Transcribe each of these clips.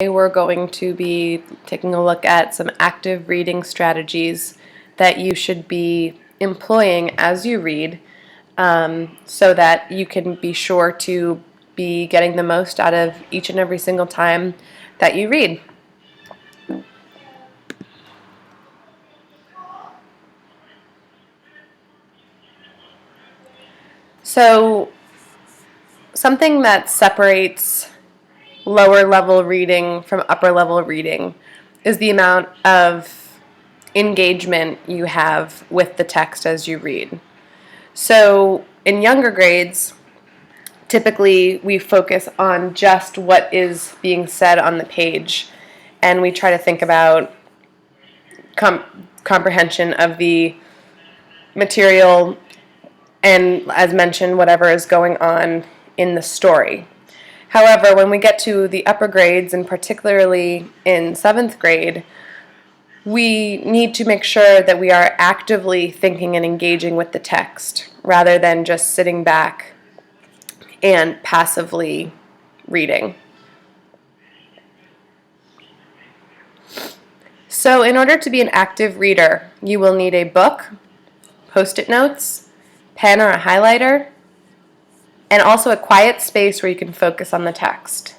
We're going to be taking a look at some active reading strategies that you should be employing as you read, so that you can be sure to be getting the most out of each and every single time that you read. So, something that separates lower level reading from upper level reading is the amount of engagement you have with the text as you read. So in younger grades, typically we focus on just what is being said on the page, and we try to think about comprehension of the material and, as mentioned, whatever is going on in the story. However, when we get to the upper grades, and particularly in 7th grade, we need to make sure that we are actively thinking and engaging with the text rather than just sitting back and passively reading. So in order to be an active reader, you will need a book, Post-it notes, pen or a highlighter, and also a quiet space where you can focus on the text.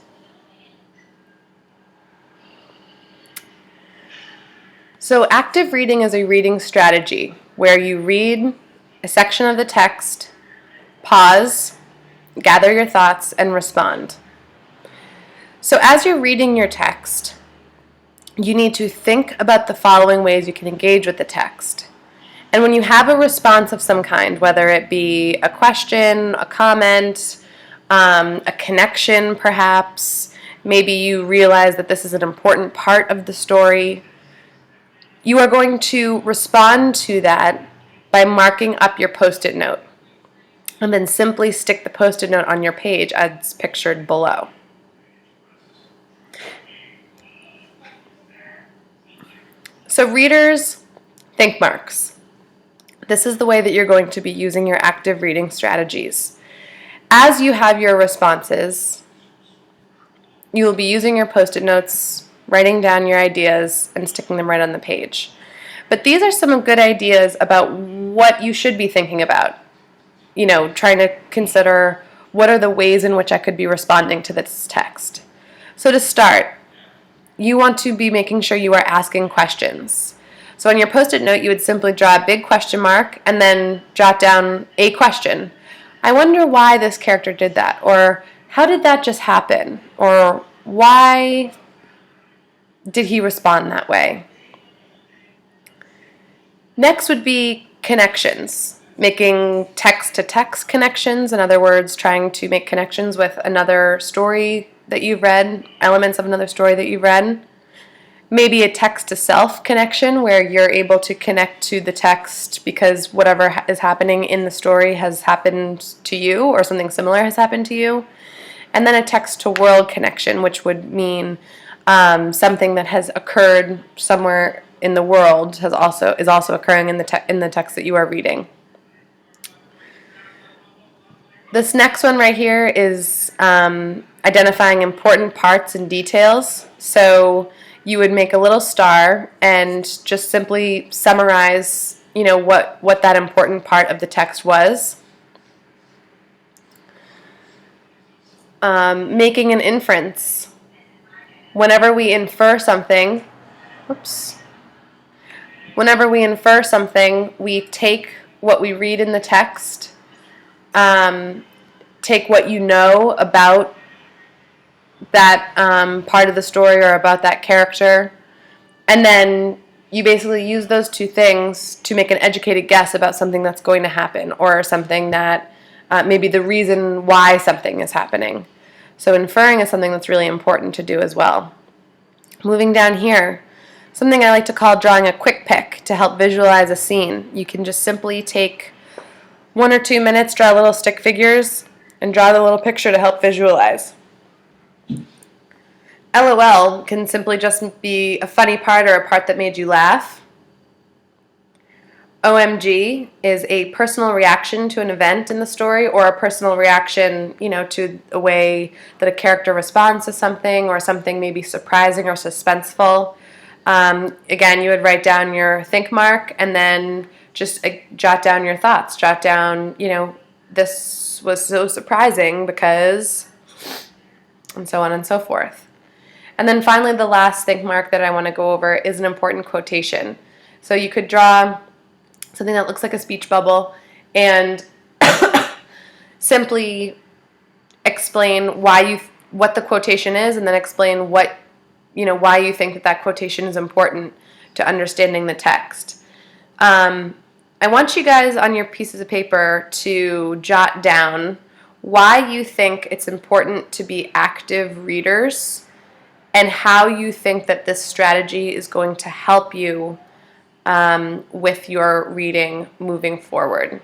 So active reading is a reading strategy where you read a section of the text, pause, gather your thoughts, and respond. So as you're reading your text, you need to think about the following ways you can engage with the text. And when you have a response of some kind, whether it be a question, a comment, a connection perhaps, maybe you realize that this is an important part of the story, you are going to respond to that by marking up your Post-it note. And then simply stick the Post-it note on your page as pictured below. So readers, think marks. This is the way that you're going to be using your active reading strategies. As you have your responses, you will be using your Post-it notes, writing down your ideas, and sticking them right on the page. But these are some good ideas about what you should be thinking about. You know, trying to consider what are the ways in which I could be responding to this text. So to start, you want to be making sure you are asking questions. So on your Post-it note, you would simply draw a big question mark and then jot down a question. I wonder why this character did that, or how did that just happen, or why did he respond that way? Next would be connections, making text-to-text connections, in other words, trying to make connections with another story that you've read, elements of another story that you've read. Maybe a text-to-self connection where you're able to connect to the text because whatever is happening in the story has happened to you or something similar has happened to you. And then a text-to-world connection, which would mean something that has occurred somewhere in the world is also occurring in the text that you are reading. This next one right here is identifying important parts and details. So you would make a little star and just simply summarize, what that important part of the text was. Making an inference. Whenever we infer something, we take what we read in the text, take what you know about that part of the story or about that character, and then you basically use those two things to make an educated guess about something that's going to happen or something that maybe the reason why something is happening. So inferring is something that's really important to do as well. Moving down here, something I like to call drawing a quick pick to help visualize a scene. You can just simply take 1 or 2 minutes, draw little stick figures, and draw the little picture to help visualize. LOL can simply just be a funny part or a part that made you laugh. OMG is a personal reaction to an event in the story, or a personal reaction, to a way that a character responds to something, or something maybe surprising or suspenseful. Again, you would write down your think mark and then just jot down your thoughts. Jot down, this was so surprising because, and so on and so forth. And then finally, the last think mark that I want to go over is an important quotation. So you could draw something that looks like a speech bubble and simply explain what the quotation is, and then explain why you think that quotation is important to understanding the text. I want you guys on your pieces of paper to jot down why you think it's important to be active readers, and how you think that this strategy is going to help you with your reading moving forward.